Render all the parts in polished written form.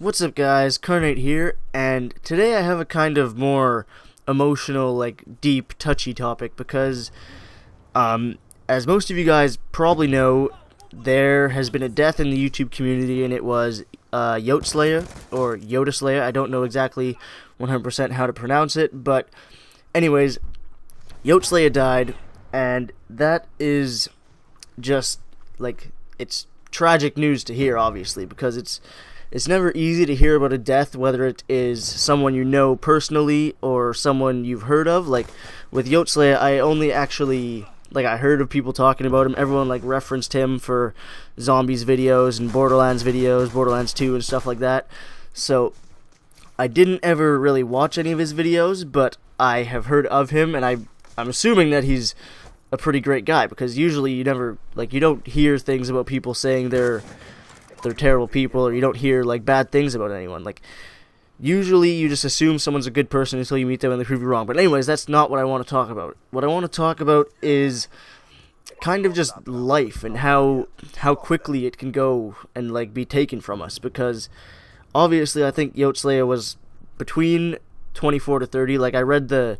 What's up, guys? Carnate here, and today I have a kind of more emotional, deep, touchy topic because, as most of you guys probably know, there has been a death in the YouTube community, and it was Yoteslaya, or Yoteslaya. I don't know exactly 100% how to pronounce it, but anyways, Yoteslaya died, and that is just, it's tragic news to hear, obviously, because it's never easy to hear about a death, whether it is someone you know personally or someone you've heard of. Like, with Yoteslaya, I only actually, I heard of people talking about him. Everyone, referenced him for Zombies videos and Borderlands videos, Borderlands 2 and stuff like that. So, I didn't ever really watch any of his videos, but I have heard of him, and I'm assuming that he's a pretty great guy, because usually you never, you don't hear things about people saying they're terrible people, or you don't hear bad things about anyone. Usually you just assume someone's a good person until you meet them and they prove you wrong. But anyways, that's not what I want to talk about. What I want to talk about is kind of just life and how quickly it can go and be taken from us, because obviously I think Yoteslaya was between 24 to 30. I read the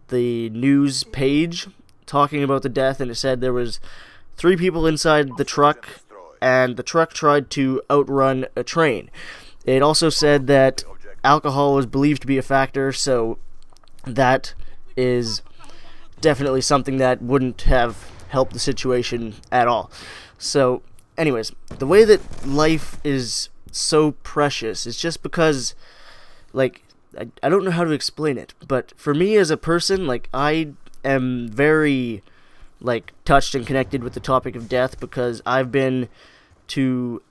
news page talking about the death, and it said there was 3 people inside the truck, and the truck tried to outrun a train. It also said that alcohol was believed to be a factor, so that is definitely something that wouldn't have helped the situation at all. So, anyways, the way that life is so precious is just because, I don't know how to explain it, but for me as a person, I am very touched and connected with the topic of death, because I've been to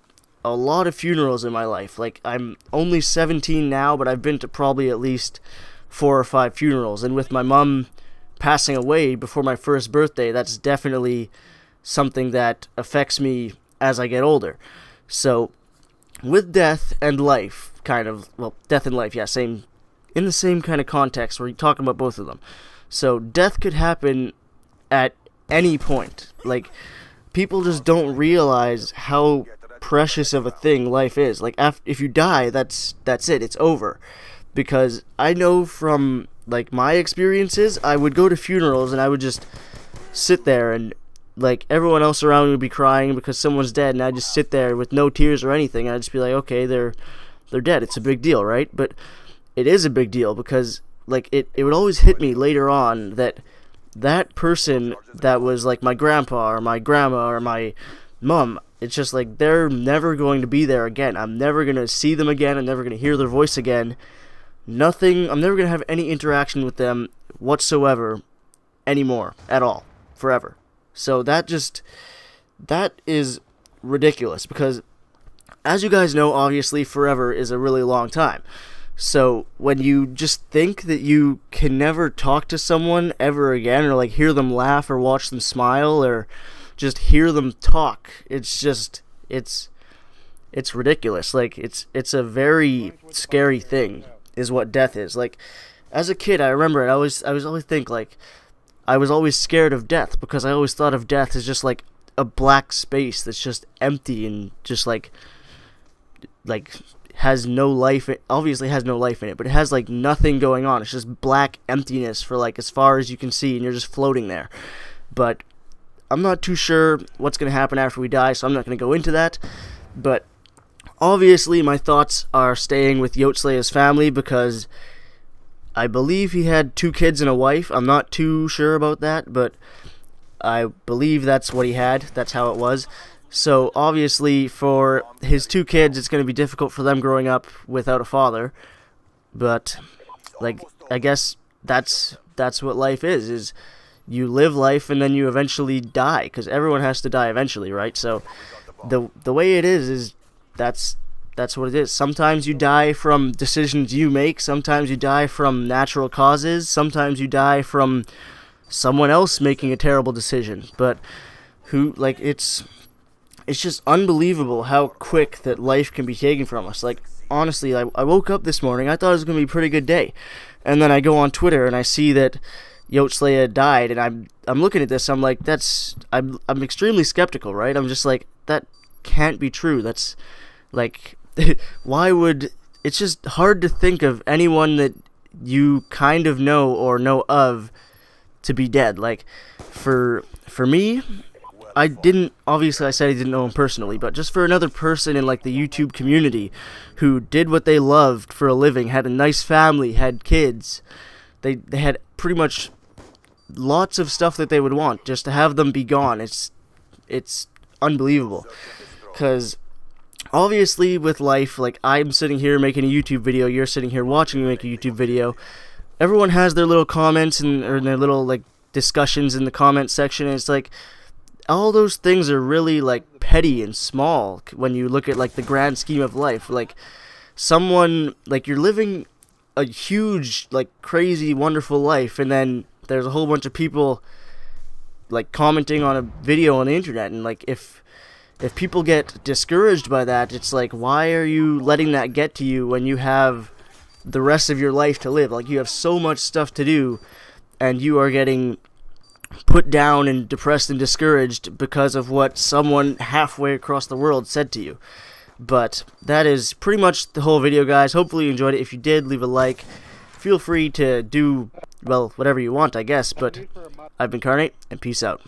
a lot of funerals in my life. I'm only 17 now, but I've been to probably at least 4 or 5 funerals, and with my mom passing away before my first birthday, that's definitely something that affects me as I get older. So with death and life, death and life, yeah, same, in the same kind of context, we're talking about both of them. So death could happen at any point. People just don't realize how precious of a thing life is. If you die, that's it. It's over. Because I know from my experiences, I would go to funerals and I would just sit there, and everyone else around me would be crying because someone's dead, and I'd just sit there with no tears or anything. I'd just be like, okay, they're dead. It's a big deal, right? But it is a big deal, because it would always hit me later on that person that was my grandpa or my grandma or my mom, it's just they're never going to be there again. I'm never going to see them again. I'm never going to hear their voice again. Nothing. I'm never going to have any interaction with them whatsoever anymore at all, forever. So that is ridiculous, because as you guys know, obviously forever is a really long time. So when you just think that you can never talk to someone ever again, or hear them laugh or watch them smile or just hear them talk, it's ridiculous. It's a very scary thing is what death is. As a kid, I remember it, I was always think I was always scared of death, because I always thought of death as just a black space that's just empty and just has no life. It obviously has no life in it, but it has nothing going on. It's just black emptiness for as far as you can see, and you're just floating there. But I'm not too sure what's going to happen after we die, so I'm not going to go into that. But obviously my thoughts are staying with Yoteslaya's family, because I believe he had 2 kids and a wife. I'm not too sure about that, but I believe that's what he had. That's how it was. So obviously for his 2 kids, it's going to be difficult for them growing up without a father. But I guess that's what life is you live life and then you eventually die, because everyone has to die eventually, right? So the way it is that's what it is. Sometimes you die from decisions you make, sometimes you die from natural causes, sometimes you die from someone else making a terrible decision. But it's just unbelievable how quick that life can be taken from us. Honestly, I woke up this morning, I thought it was going to be a pretty good day. And then I go on Twitter and I see that Yoteslaya died, and I'm looking at this, I'm I'm extremely skeptical, right? I'm just that can't be true. why would, it's just hard to think of anyone that you kind of know or know of to be dead. Like, for me, I didn't, obviously I said I didn't know him personally, but just for another person in like the YouTube community who did what they loved for a living, had a nice family, had kids, they had pretty much lots of stuff that they would want, just to have them be gone, it's unbelievable. Because obviously with life, like, I'm sitting here making a YouTube video, you're sitting here watching me make a YouTube video, everyone has their little comments and or their little like discussions in the comment section, and it's like all those things are really like petty and small when you look at like the grand scheme of life. Like, someone, like, you're living a huge, like, crazy, wonderful life, and then there's a whole bunch of people like commenting on a video on the internet, and like if people get discouraged by that, it's like, why are you letting that get to you when you have the rest of your life to live? Like, you have so much stuff to do, and you are getting put down and depressed and discouraged because of what someone halfway across the world said to you. But that is pretty much the whole video, guys. Hopefully you enjoyed it. If you did, leave a like. Feel free to do, well, whatever you want, I guess. But I've been Carnate, and peace out.